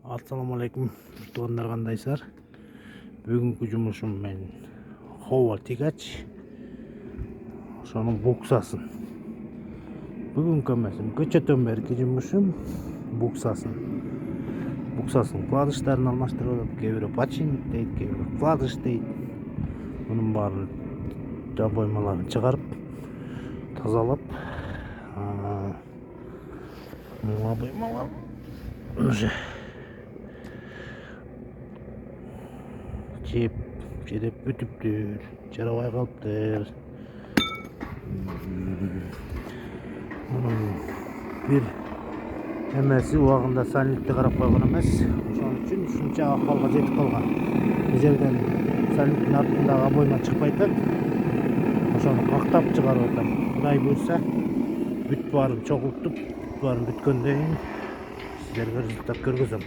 Assalamu alaikum tuğanlar qandaysizlar. Бүгүнкү жумушум мен хова тигач ошонун буксасын. Бүгүнкү эмесим, көчөтөн берки жумушум буксасын. Буксасын вкладыштарын алмаштырып атат. Кээ бирөө починник дейт, кээ бирөө вкладыш дейт. Мунун баарын жабоймаларын чыгарып, тазалап, жабоймалар уже жедеп бүтүптүр, жарабай калыптыр. Мунун бир эмеси убагында сальникти карап койгон эмес, ошон үчүн ушунча акалга жетип калган. Бул жерден сальниктин артындагы обойма чыкпай атат. Ошону кактап чыгарып атам. Кудай буйрса, бүт баарын чогултуп, бүт баарын бүткөндөн кийин силерге результат көргөзөм.